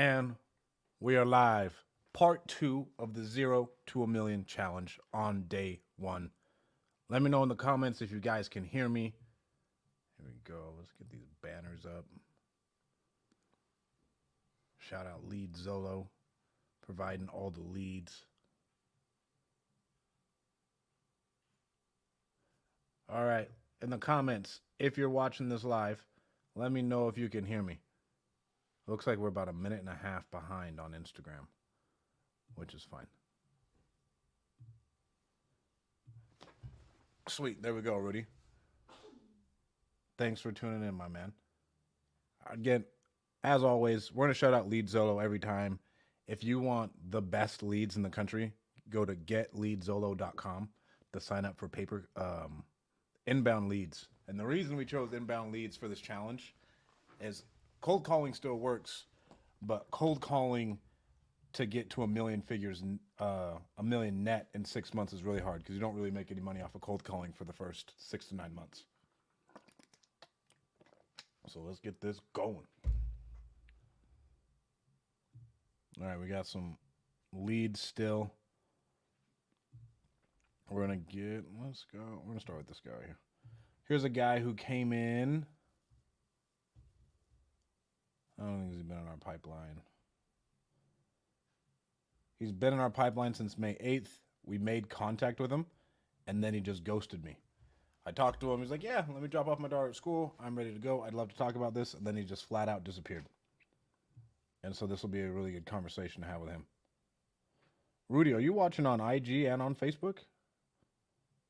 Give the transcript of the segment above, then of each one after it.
And we are live. Part two of the 0 to 1 million challenge on day one. Let me know in the comments if you guys can hear me. Here we go. Let's get these banners up. Shout out Lead Zolo, providing all the leads. All right. In the comments, if you're watching this live, let me know if you can hear me. Looks like we're about a minute and a half behind on Instagram, which is fine. Sweet. There we go, Rudy. Thanks for tuning in, my man. Again, as always, we're going to shout out Lead Zolo every time. If you want the best leads in the country, go to getleadzolo.com to sign up for inbound leads. And the reason we chose inbound leads for this challenge is cold calling still works, but cold calling to get to 1 million figures, 1 million net in 6 months is really hard because you don't really make any money off of cold calling for the first 6 to 9 months. So let's get this going. All right, we got some leads still. We're going to let's go. We're going to start with this guy here. Here's a guy who came in. I don't think he's been in our pipeline. He's been in our pipeline since May 8th. We made contact with him, and then he just ghosted me. I talked to him. He's like, yeah, let me drop off my daughter at school. I'm ready to go. I'd love to talk about this. And then he just flat out disappeared. And so this will be a really good conversation to have with him. Rudy, are you watching on IG and on Facebook?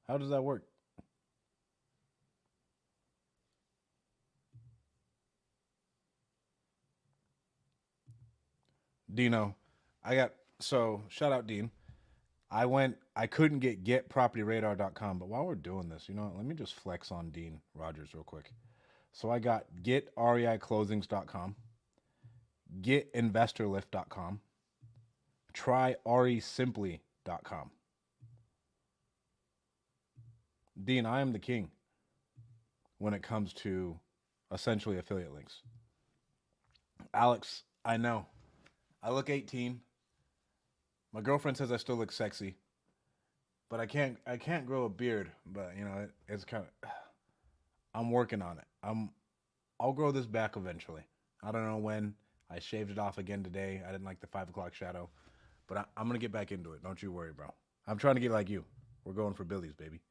How does that work? Dino, shout out Dean. I couldn't get getpropertyradar.com, but while we're doing this, you know what, let me just flex on Dean Rogers real quick. So I got getreiclosings.com, getinvestorlift.com, tryREsimply.com. Dean, I am the king when it comes to essentially affiliate links. Alex, I know. I look 18. My girlfriend says I still look sexy, but I can't grow a beard. But you know, it's kind of. I'm working on it. I'll grow this back eventually. I don't know when. I shaved it off again today. I didn't like the 5 o'clock shadow, but I'm gonna get back into it. Don't you worry, bro. I'm trying to get like you. We're going for Billy's, baby.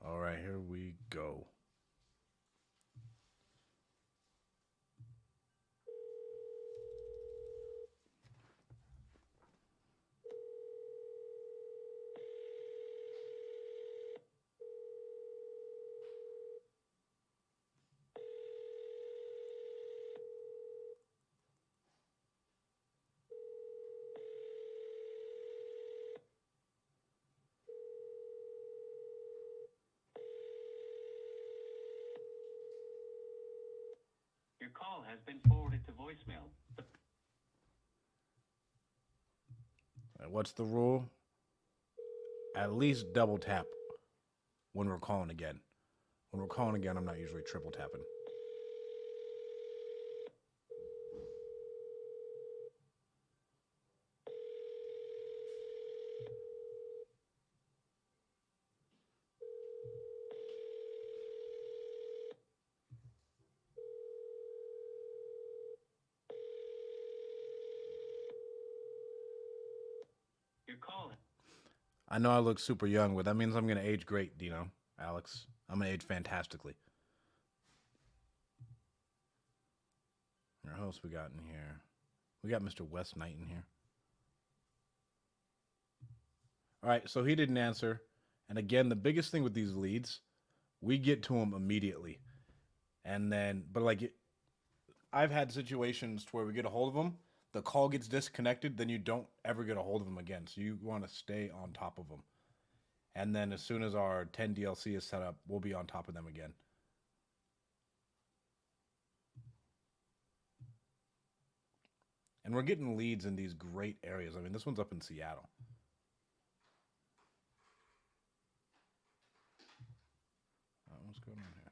All right, here we go. Your call has been forwarded to voicemail. What's the rule? At least double tap when we're calling again. When we're calling again, I'm not usually triple tapping. Your call. I know I look super young, but that means I'm going to age great, Dino, Alex. I'm going to age fantastically. What else we got in here? We got Mr. West Knight in here. All right, so he didn't answer. And again, the biggest thing with these leads, we get to them immediately. And then, but like, I've had situations where we get a hold of them, the call gets disconnected, then you don't ever get a hold of them again. So you want to stay on top of them. And then as soon as our 10 DLC is set up, we'll be on top of them again. And we're getting leads in these great areas. I mean, this one's up in Seattle. What's going on here?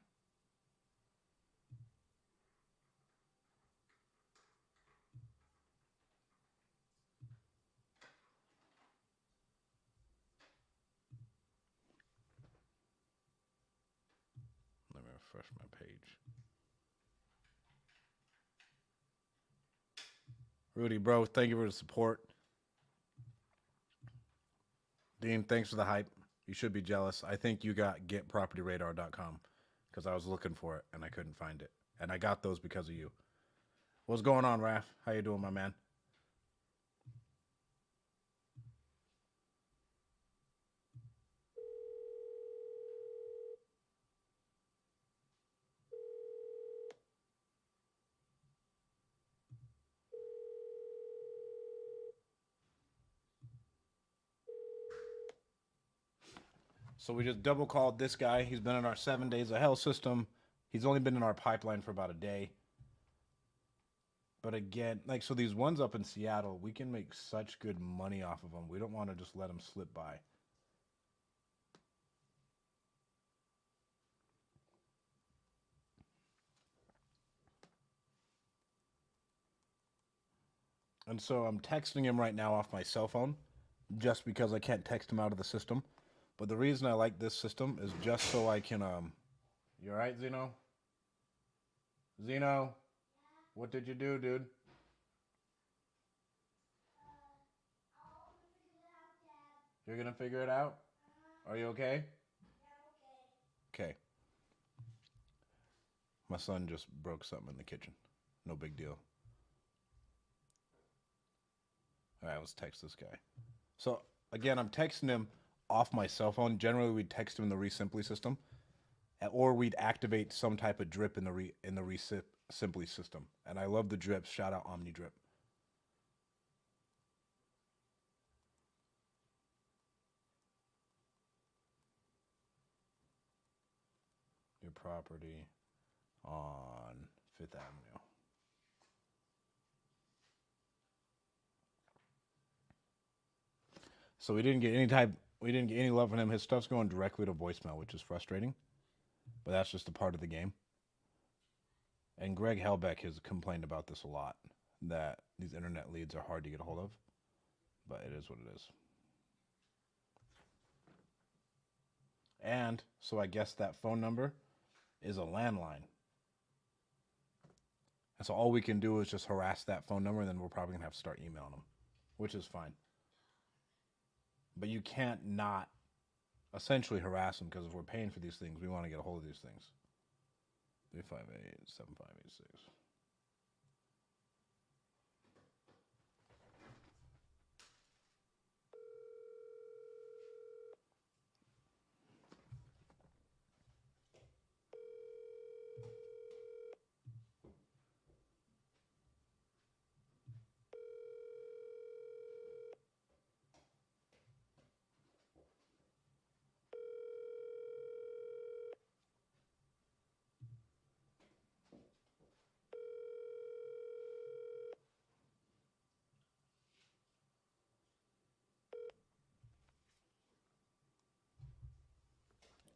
Let me refresh my page. Rudy, bro, thank you for the support. Dean, thanks for the hype. You should be jealous. I think you got getpropertyradar.com because I was looking for it and I couldn't find it. And I got those because of you. What's going on, Raph? How you doing, my man? So we just double called this guy. He's been in our 7 days of hell system. He's only been in our pipeline for about a day. But again, like, so these ones up in Seattle, we can make such good money off of them. We don't want to just let them slip by. And so I'm texting him right now off my cell phone just because I can't text him out of the system. But the reason I like this system is just so I can, you all right, Zeno? Zeno, what did you do, dude? You're gonna figure it out? Are you okay? Okay. My son just broke something in the kitchen. No big deal. All right, let's text this guy. So again, I'm texting him off my cell phone. Generally, we'd text him in the Resimply system, or we'd activate some type of drip in the Resimply system. And I love the drips. Shout out Omni Drip. Your property on Fifth Avenue. So we didn't get any love from him. His stuff's going directly to voicemail, which is frustrating. But that's just a part of the game. And Greg Helbeck has complained about this a lot, that these internet leads are hard to get a hold of. But it is what it is. And so I guess that phone number is a landline. And so all we can do is just harass that phone number, and then we're probably going to have to start emailing them, which is fine. But you can't not essentially harass them, because if we're paying for these things, we want to get a hold of these things. 358-7586.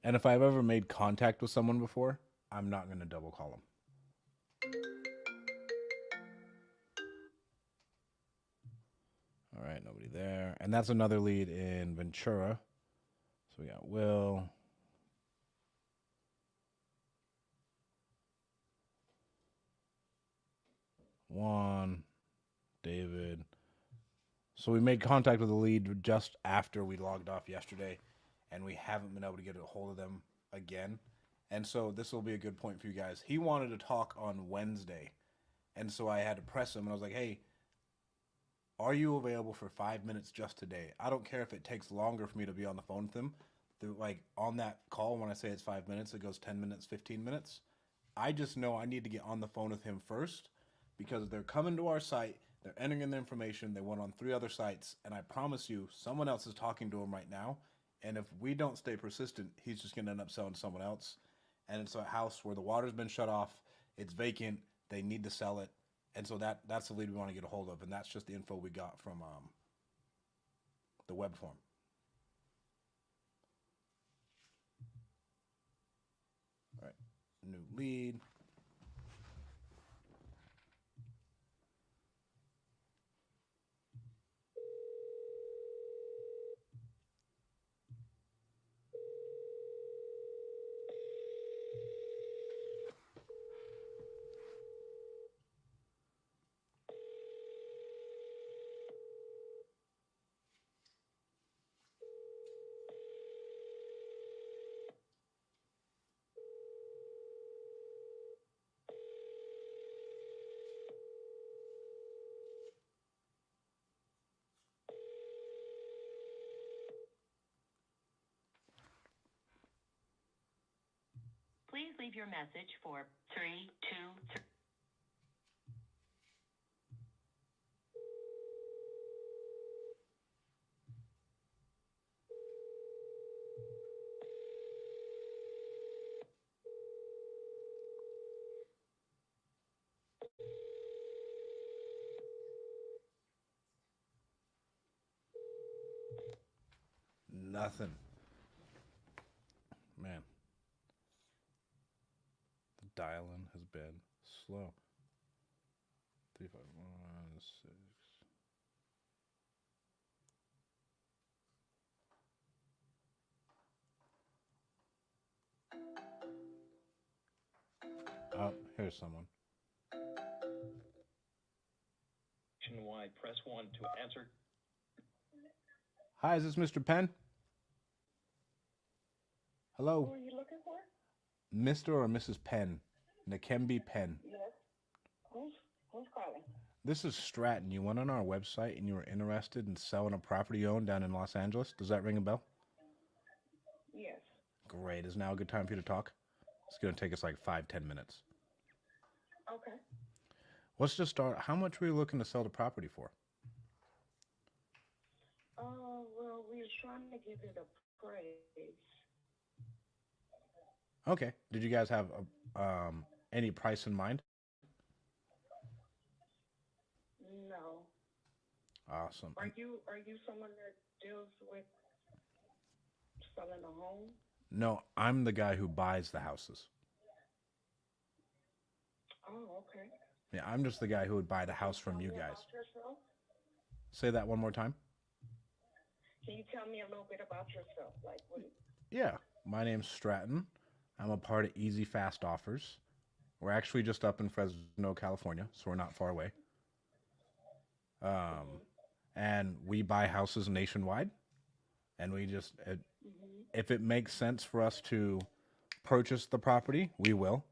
And if I've ever made contact with someone before, I'm not going to double call them. All right, nobody there. And that's another lead in Ventura. So we got Will. Juan. David. So we made contact with the lead just after we logged off yesterday, and we haven't been able to get a hold of them again. And so this will be a good point for you guys. He wanted to talk on Wednesday, and so I had to press him, and I was like, hey, are you available for 5 minutes just today? I don't care if it takes longer for me to be on the phone with him. Like on that call, when I say it's 5 minutes, it goes 10 minutes, 15 minutes. I just know I need to get on the phone with him first, because they're coming to our site, they're entering in the information, they went on 3 other sites, and I promise you, someone else is talking to him right now, and if we don't stay persistent, he's just going to end up selling to someone else. And it's a house where the water's been shut off, it's vacant, they need to sell it, and so that's the lead we want to get a hold of, and that's just the info we got from the web form. New lead. Please leave your message for 323. Nothing. Man. The dial-in has been slow. 3516. Oh, here's someone. Nationwide, press 1 to answer. Hi, is this Mr. Penn? Hello? Who are you looking for? Mr. or Mrs. Penn? Nakembe Penn. Yes. Who's calling? This is Stratton. You went on our website and you were interested in selling a property you own down in Los Angeles. Does that ring a bell? Yes. Great. Is now a good time for you to talk? It's going to take us like 5-10 minutes. Okay. Let's just start. How much were you looking to sell the property for? Well, we were trying to give it a praise. Okay. Did you guys have any price in mind? No. Awesome. Are you someone that deals with selling a home? No, I'm the guy who buys the houses. Oh, okay. Yeah, I'm just the guy who would buy the house from you guys. About yourself? Say that one more time. Can you tell me a little bit about yourself? Like, what? Yeah, my name's Stratton. I'm a part of Easy Fast Offers. We're actually just up in Fresno, California, so we're not far away. And we buy houses nationwide, and we just, if it makes sense for us to purchase the property, we will.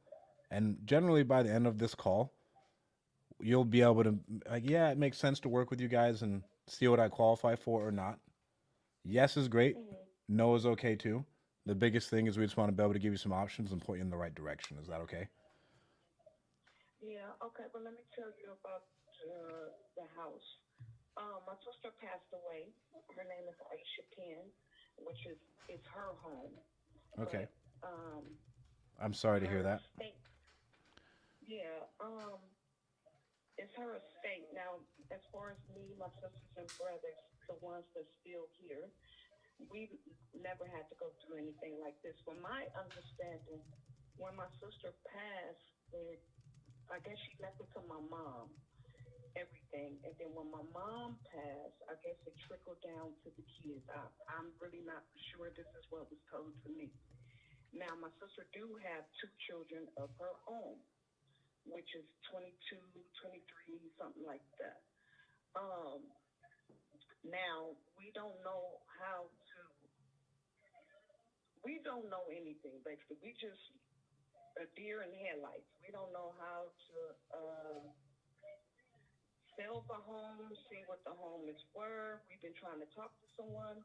And generally by the end of this call, you'll be able to, like, yeah, it makes sense to work with you guys and see what I qualify for or not. Yes is great. No is okay too. The biggest thing is we just want to be able to give you some options and point you in the right direction. Is that okay? Yeah. Okay. Well, let me tell you about the house. My sister passed away. Her name is Aisha Penn, which is her home. Okay. But, I'm sorry to hear her that. estate, yeah. It's her estate. Now, as far as me, my sisters and brothers, the ones that's still here, we never had to go through anything like this. From my understanding, when my sister passed, I guess she left it to my mom, everything. And then when my mom passed, I guess it trickled down to the kids. I'm really not sure this is what was told to me. Now, my sister do have 2 children of her own, which is 22, 23, something like that. Now, we don't know anything, basically. We just a deer in headlights. We don't know how to sell the home, see what the home is worth. We've been trying to talk to someone.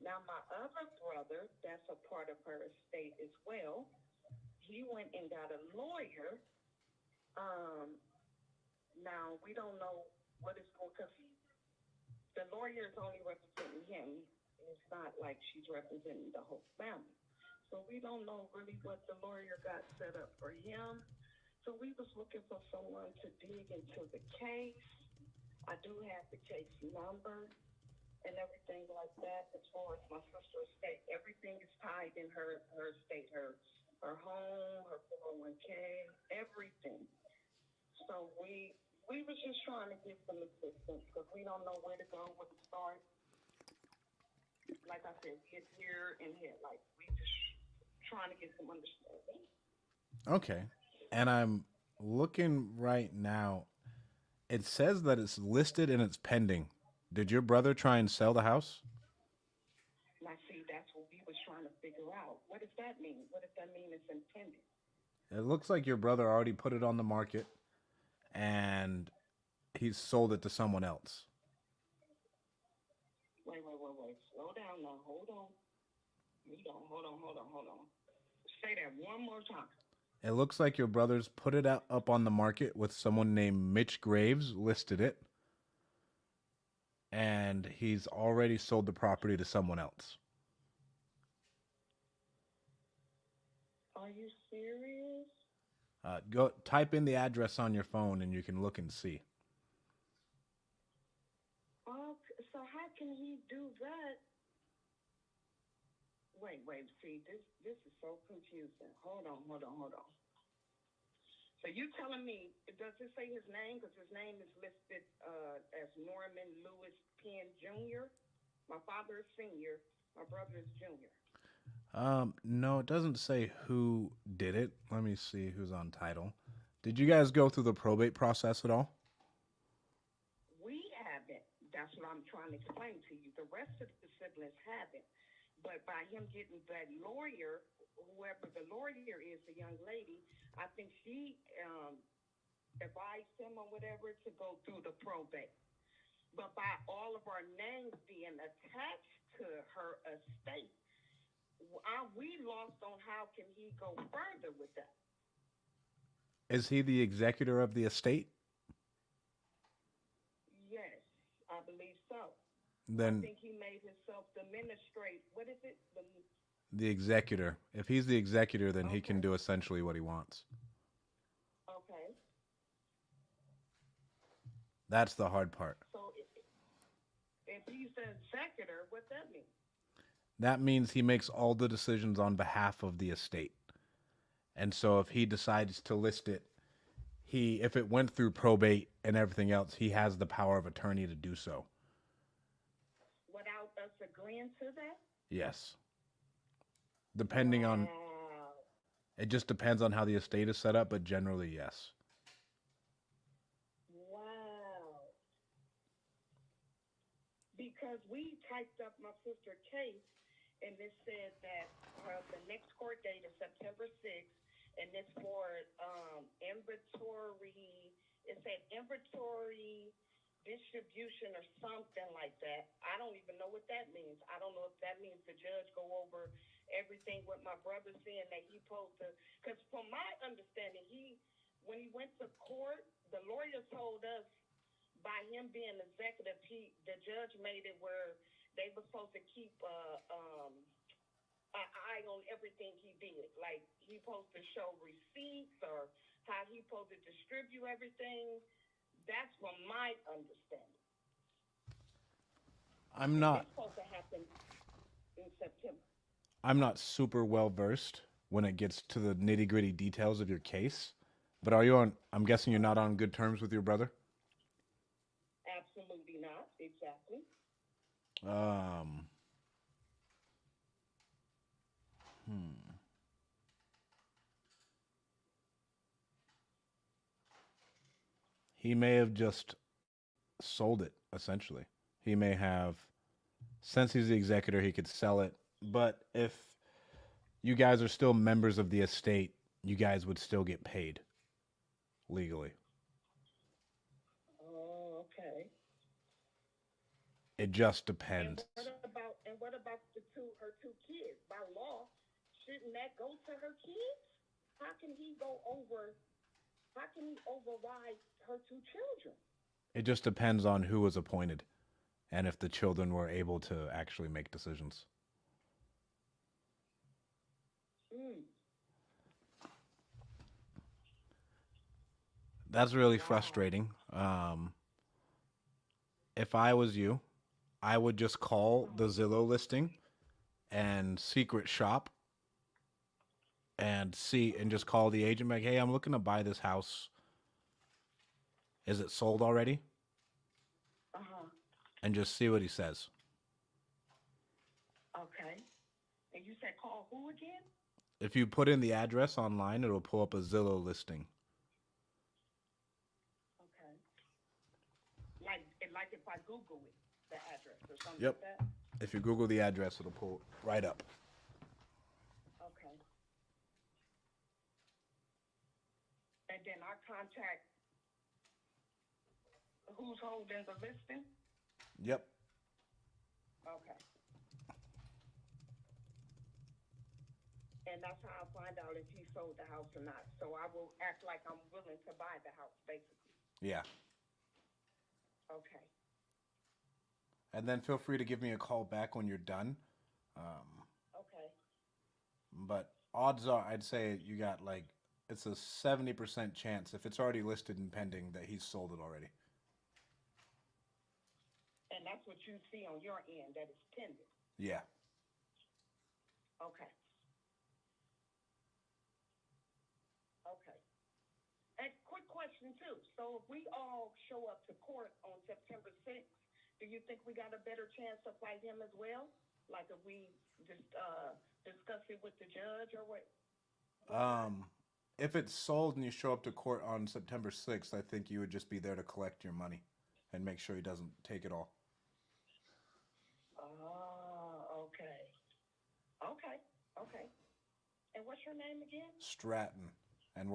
Now, my other brother, that's a part of her estate as well, he went and got a lawyer. Now, we don't know what is going, because the lawyer is only representing him. It's not like she's representing the whole family. So we don't know really what the lawyer got set up for him. So we was looking for someone to dig into the case. I do have the case number and everything like that. As far as my sister's estate, everything is tied in her estate, her home, her 401 just trying to get some assistance because we don't know where to go, where to start. Like I said, get here and here. Like we just trying to get some understanding. Okay. And I'm looking right now. It says that it's listed and it's pending. Did your brother try and sell the house? Now, see, that's what we was trying to figure out. What does that mean? What does that mean? It's intended. It looks like your brother already put it on the market and he's sold it to someone else. Wait. Slow down now. Hold on. Hold on. Say that one more time. It looks like your brother's put it up on the market with someone named Mitch Graves, listed it, and he's already sold the property to someone else. Are you serious? Go type in the address on your phone and you can look and see. So how can he do that? Wait. See, this is so confusing. Hold on. So you telling me, does it say his name? Because his name is listed as Norman Lewis Penn Jr. My father is senior. My brother is junior. No, it doesn't say who did it. Let me see who's on title. Did you guys go through the probate process at all? We haven't. That's what I'm trying to explain to you. The rest of the siblings haven't. But by him getting that lawyer, whoever the lawyer is, the young lady, I think she advised him or whatever to go through the probate. But by all of our names being attached to her estate, we lost on how can he go further with that. Is he the executor of the estate? Yes, I believe so. Then I think he made himself the administrator. What is it? the executor. If he's the executor, then he can Okay. do essentially what he wants. Okay. That's the hard part. So if he's the executor, what that mean? That means he makes all the decisions on behalf of the estate. And so if he decides to list it, if it went through probate and everything else, he has the power of attorney to do so. Without us agreeing to that? Yes. Depending on, Wow. it just depends on how the estate is set up, but generally, yes. Wow. Because we typed up my sister's case, and it said that the next court date is September 6th, and it's for inventory. It said inventory distribution or something like that. I don't even know what that means. I don't know if that means the judge go over everything with my brother saying that he supposed to. Because from my understanding, when he went to court, the lawyer told us by him being executive, the judge made it where they were supposed to keep an eye on everything he did. Like he supposed to show receipts or how he supposed to distribute everything. That's from my understanding. It's supposed to happen in September. I'm not super well versed when it gets to the nitty gritty details of your case. But I'm guessing you're not on good terms with your brother? Absolutely not. Exactly. He may have just sold it, essentially. He may have, since he's the executor, he could sell it. But if you guys are still members of the estate, you guys would still get paid legally. Oh, okay. It just depends. And what about her two kids? By law, shouldn't that go to her kids? How can he override her two children? It just depends on who was appointed and if the children were able to actually make decisions. That's really frustrating. If I was you, I would just call the Zillow listing and secret shop and just call the agent like, hey, I'm looking to buy this house. is it sold already? And just see what he says. Okay. And you said call who again? If you put in the address online, it'll pull up a Zillow listing. Okay. Like if I Google it, the address or something Yep. like that? If you Google the address, it'll pull right up. Okay. And then I contact who's holding the listing? Yep. Okay. And that's how I'll find out if he sold the house or not. So I will act like I'm willing to buy the house, basically. Yeah. Okay. And then feel free to give me a call back when you're done. Okay. But odds are, I'd say you got like, it's a 70% chance if it's already listed and pending that he's sold it already. And that's what you see on your end, that it's pending. Yeah. Okay. Okay. And quick question too. So if we all show up to court on September 6th, do you think we got a better chance to fight him as well? Like if we just discuss it with the judge or what? If it's sold and you show up to court on September 6th, I think you would just be there to collect your money and make sure he doesn't take it all. Oh, okay. Okay. Okay. And what's your name again? Stratton. And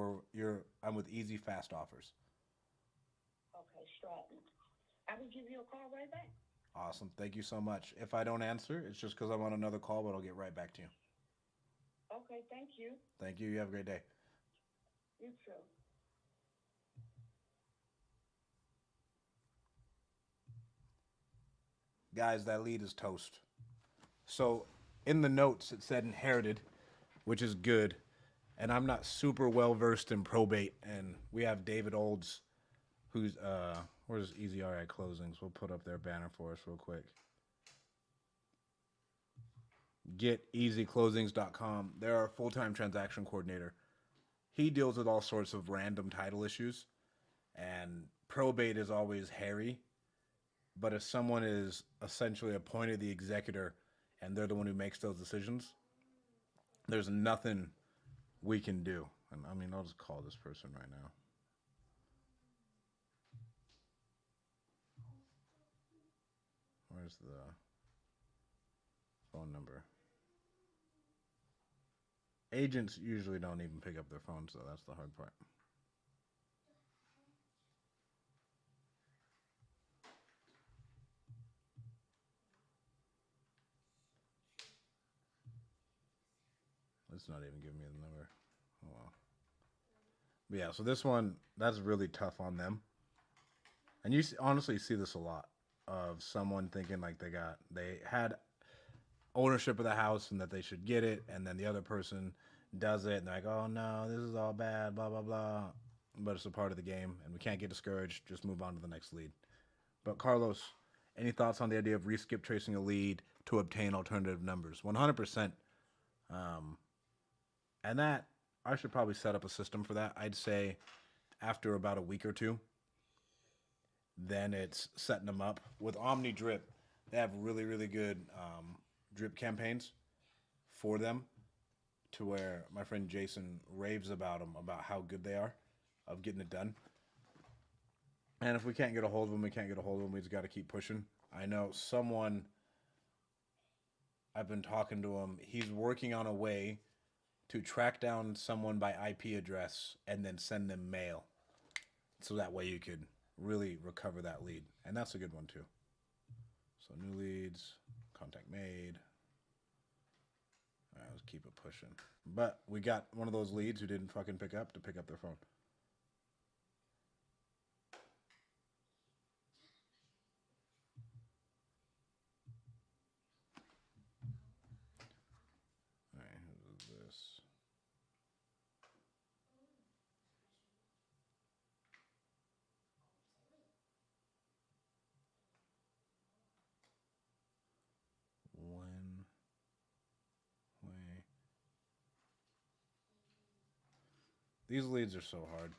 I'm with Easy Fast Offers. Okay, Stratton. I will give you a call right back. Awesome. Thank you so much. If I don't answer, it's just because I'm on another call, but I'll get right back to you. Okay, thank you. Thank you. You have a great day. You too. Guys, that lead is toast. So in the notes, it said inherited, which is good. And I'm not super well versed in probate. And we have David Olds, who's, where's Easy RI Closings? We'll put up their banner for us real quick. GetEasyClosings.com. They're our full-time transaction coordinator. He deals with all sorts of random title issues. And probate is always hairy. But if someone is essentially appointed the executor and they're the one who makes those decisions, there's nothing we can do. And I mean, I'll just call this person right now. Where's the phone number? Agents usually don't even pick up their phones, so that's the hard part. It's not even giving me the number. Oh well. But yeah, so this one, that's really tough on them. And you honestly see this a lot of someone thinking like they had ownership of the house and that they should get it, and then the other person does it and they're like, oh no, this is all bad, blah blah blah. But it's a part of the game and we can't get discouraged, just move on to the next lead. But Carlos, any thoughts on the idea of re-skip tracing a lead to obtain alternative numbers? 100%. And that, I should probably set up a system for that. I'd say after about a week or two, then it's setting them up. With Omni Drip, they have really, really good drip campaigns for them, to where my friend Jason raves about them, about how good they are of getting it done. And if we can't get a hold of them, we can't get a hold of them. We just got to keep pushing. I know someone, I've been talking to him, he's working on a way to track down someone by IP address and then send them mail. So that way you could really recover that lead. And that's a good one too. So new leads, contact made. All right, let's keep it pushing. But we got one of those leads who didn't fucking pick up to pick up their phone. All right, who's this? When way. These leads are so hard.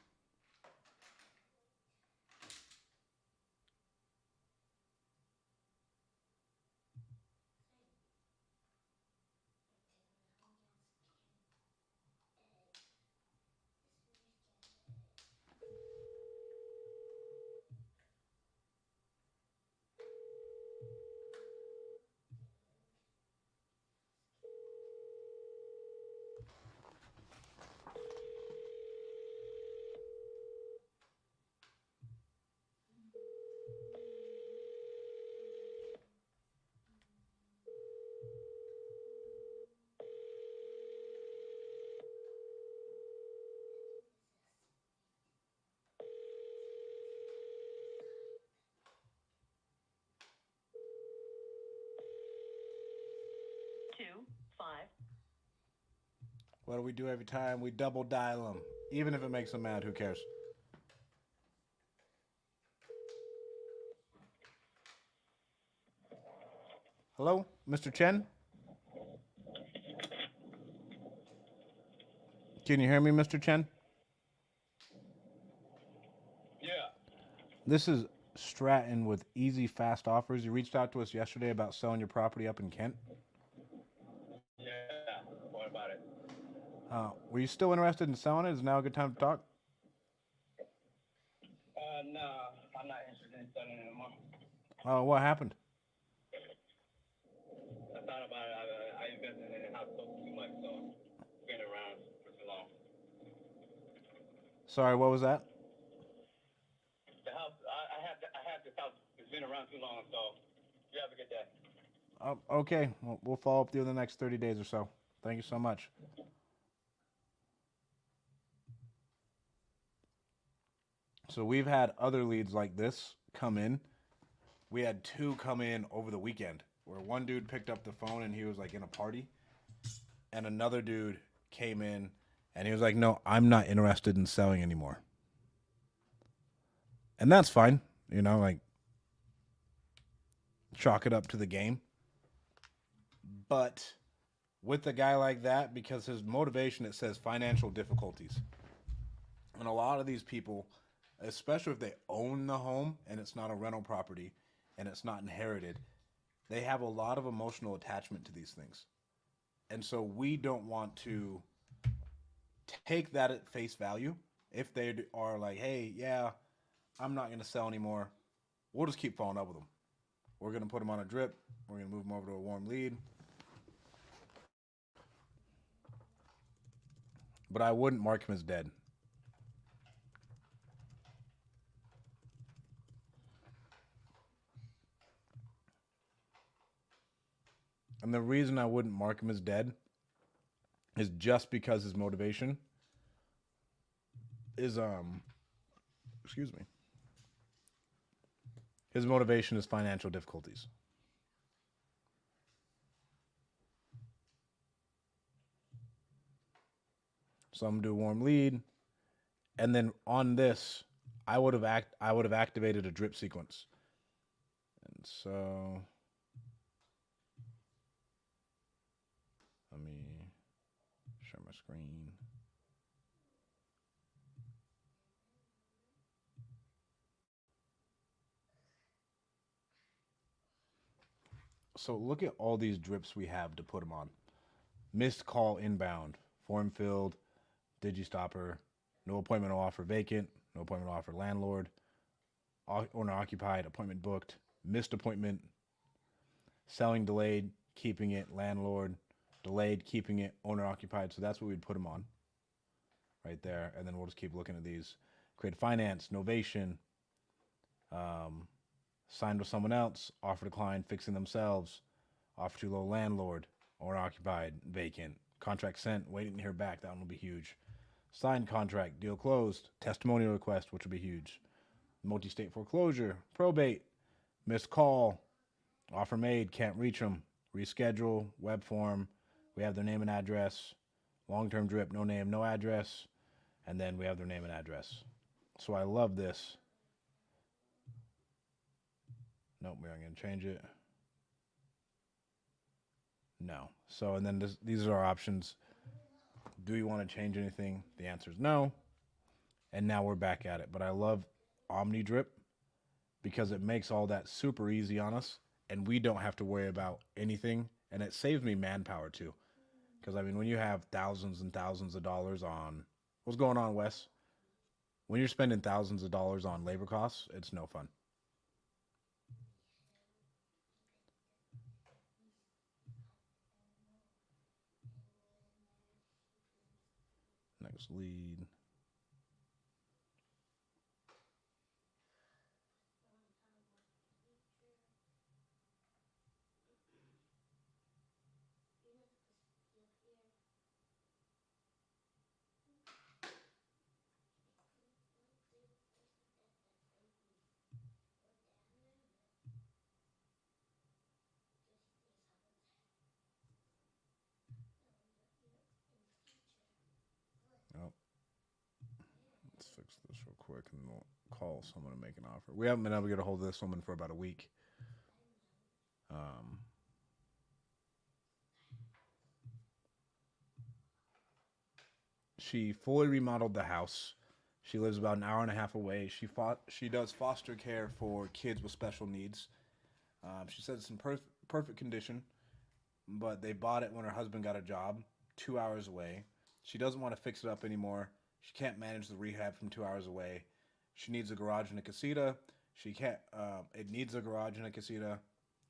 What do we do every time? We double dial them. Even if it makes them mad, who cares? Hello, Mr. Chen? Can you hear me, Mr. Chen? Yeah. This is Stratton with Easy Fast Offers. You reached out to us yesterday about selling your property up in Kent. Yeah. What about it? Were you still interested in selling it? Is now a good time to talk? No, I'm not interested in selling anymore. What happened? I thought about it. I invested in the house so too much, so it's been around for too long. Sorry, what was that? The house, I have this house. It's been around too long, so you have a good day. Okay, well, we'll follow up with you in the next 30 days or so. Thank you so much. So we've had other leads like this come in. We had 2 come in over the weekend where one dude picked up the phone and he was like in a party, and another dude came in and he was like, no, I'm not interested in selling anymore. And that's fine, like chalk it up to the game. But with a guy like that, because his motivation, it says financial difficulties. And a lot of these people, especially if they own the home and it's not a rental property and it's not inherited, they have a lot of emotional attachment to these things. And so we don't want to take that at face value. If they are like, hey, yeah, I'm not going to sell anymore, we'll just keep following up with them. We're going to put them on a drip. We're going to move them over to a warm lead. But I wouldn't mark him as dead. And the reason I wouldn't mark him as dead is just because his motivation is excuse me. His motivation is financial difficulties. So I'm gonna do a warm lead, and then on this, I would have activated a drip sequence. And so let me share my screen. So look at all these drips we have to put them on. Missed call inbound, form filled, digistopper, no appointment offer vacant, no appointment offer landlord, owner occupied, appointment booked, missed appointment, selling delayed, keeping it, landlord, delayed, keeping it, owner occupied. So that's what we'd put them on right there. And then we'll just keep looking at these. Create finance, novation, signed with someone else, offer declined, fixing themselves, offer too low landlord, owner occupied, vacant, contract sent, waiting to hear back. That one will be huge. Signed contract, deal closed, testimonial request, which will be huge. Multi-state foreclosure, probate, missed call, offer made, can't reach them, reschedule, web form, we have their name and address, long-term drip, no name, no address, and then we have their name and address. So I love this. Nope, we aren't going to change it. No. So, and then these are our options. Do you want to change anything? The answer is no. And now we're back at it. But I love Omni Drip because it makes all that super easy on us, and we don't have to worry about anything. And it saves me manpower too. Because, I mean, when you have thousands and thousands of dollars on, what's going on, Wes? When you're spending thousands of dollars on labor costs, it's no fun. Next lead. this real quick and we'll call someone and make an offer. We haven't been able to get a hold of this woman for about a week. She fully remodeled the house. She lives about an hour and a half away. She does foster care for kids with special needs. She said it's in perfect condition, but they bought it when her husband got a job 2 hours away. She doesn't want to fix it up anymore. She can't manage the rehab from 2 hours away. She needs a garage and a casita. She can't. It needs a garage and a casita.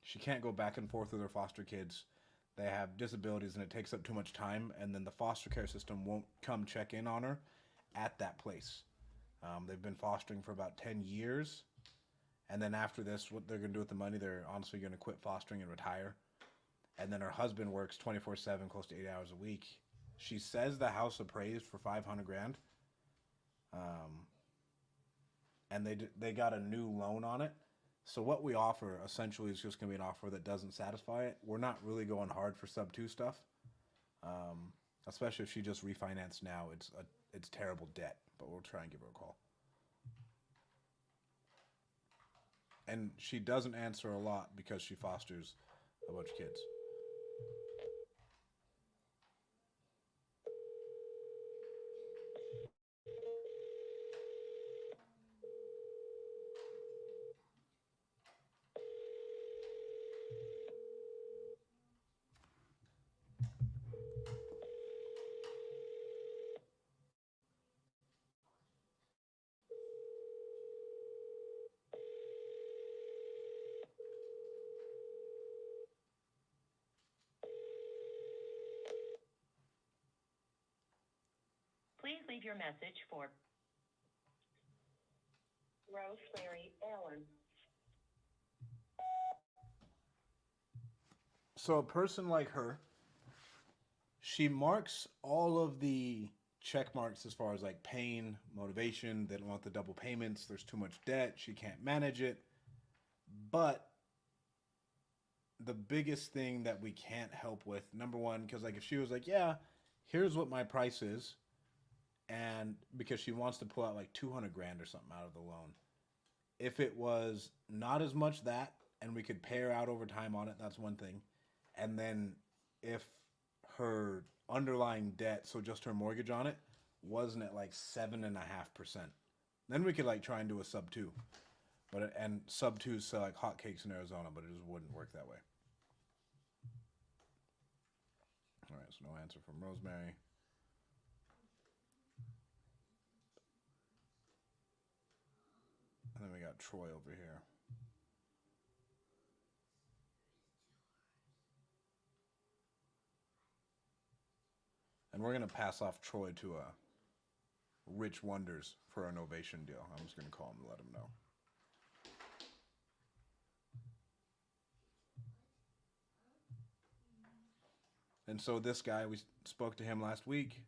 She can't go back and forth with her foster kids. They have disabilities and it takes up too much time, and then the foster care system won't come check in on her at that place. They've been fostering for about 10 years, and then after this, what they're going to do with the money, they're honestly going to quit fostering and retire. And then her husband works 24/7, close to 8 hours a week. She says the house appraised for $500,000, and they got a new loan on it. So what we offer essentially is just going to be an offer that doesn't satisfy it. We're not really going hard for sub 2 stuff, especially if she just refinanced now. It's terrible debt, but we'll try and give her a call. And she doesn't answer a lot because she fosters a bunch of kids. Please leave your message for Rosemary Allen. So a person like her, she marks all of the check marks as far as like pain, motivation. They don't want the double payments. There's too much debt. She can't manage it. But the biggest thing that we can't help with, number one, because like if she was like, yeah, here's what my price is, and because she wants to pull out like $200,000 or something out of the loan. If it was not as much that, and we could pay her out over time on it, that's one thing. And then if her underlying debt, so just her mortgage on it, wasn't at like 7.5%, then we could like try and do a sub 2. And sub 2s sell like hotcakes in Arizona, but it just wouldn't work that way. All right, so no answer from Rosemary. And then we got Troy over here. And we're going to pass off Troy to Rich Wonders for an ovation deal. I'm just going to call him and let him know. And so this guy, we spoke to him last week.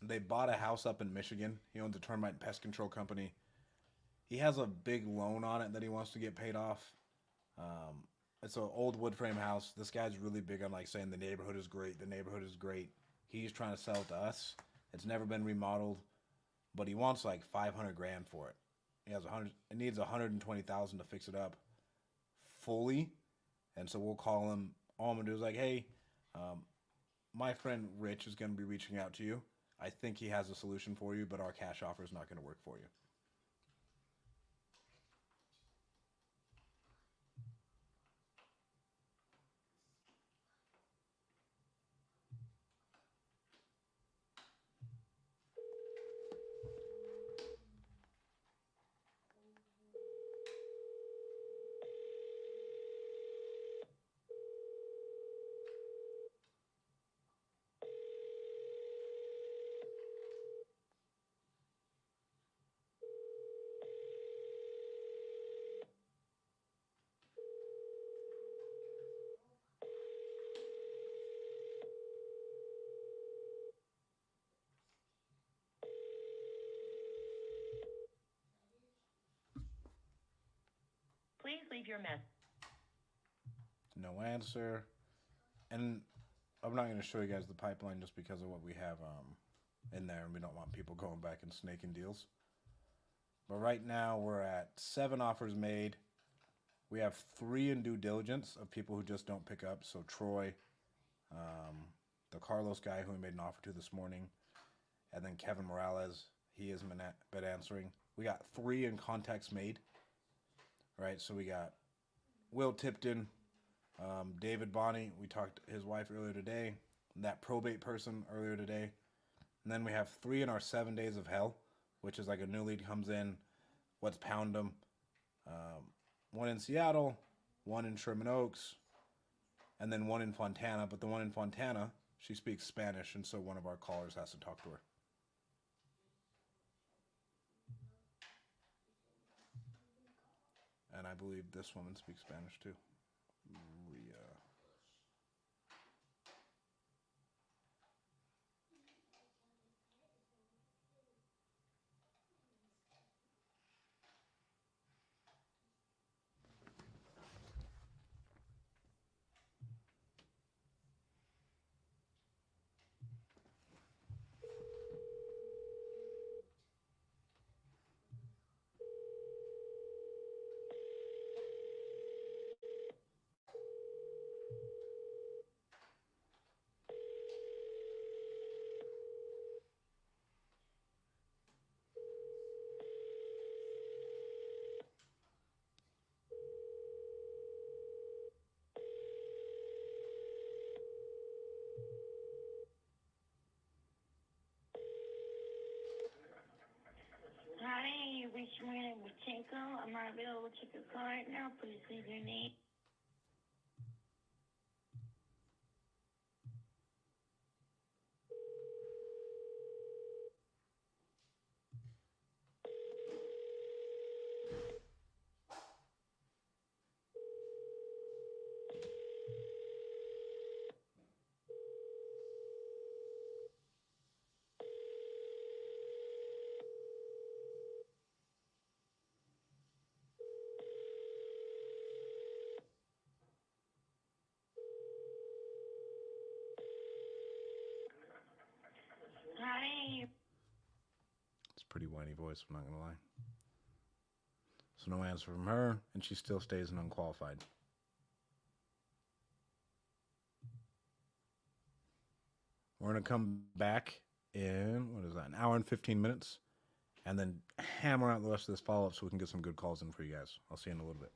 They bought a house up in Michigan. He owns a termite pest control company. He has a big loan on it that he wants to get paid off. It's an old wood frame house. This guy's really big on like saying the neighborhood is great. The neighborhood is great. He's trying to sell it to us. It's never been remodeled, but he wants like $500,000 for it. It needs $120,000 to fix it up fully. And so we'll call him. All I'm gonna do is like, hey, my friend Rich is gonna be reaching out to you. I think he has a solution for you, but our cash offer is not gonna work for you. Please leave your message. No answer. And I'm not going to show you guys the pipeline just because of what we have in there, and we don't want people going back and snaking deals. But right now we're at 7 offers made. We have 3 in due diligence of people who just don't pick up. So Troy, the Carlos guy who we made an offer to this morning, and then Kevin Morales, he has been answering. We got 3 in contacts made. Right, so we got Will Tipton, David Bonney. We talked to his wife earlier today. That probate person earlier today. And then we have 3 in our 7 days of hell, which is like a new lead comes in. Let's pound them. 1 in Seattle, 1 in Sherman Oaks, and then 1 in Fontana. But the one in Fontana, she speaks Spanish, and so one of our callers has to talk to her. And I believe this woman speaks Spanish too. Maria. Hi, you reached me with Tinko. I'm not available to take your call right now. Please leave your name. Hi. It's a pretty whiny voice, I'm not going to lie. So no answer from her, and she still stays an unqualified. We're going to come back in, what is that, an hour and 15 minutes, and then hammer out the rest of this follow-up so we can get some good calls in for you guys. I'll see you in a little bit.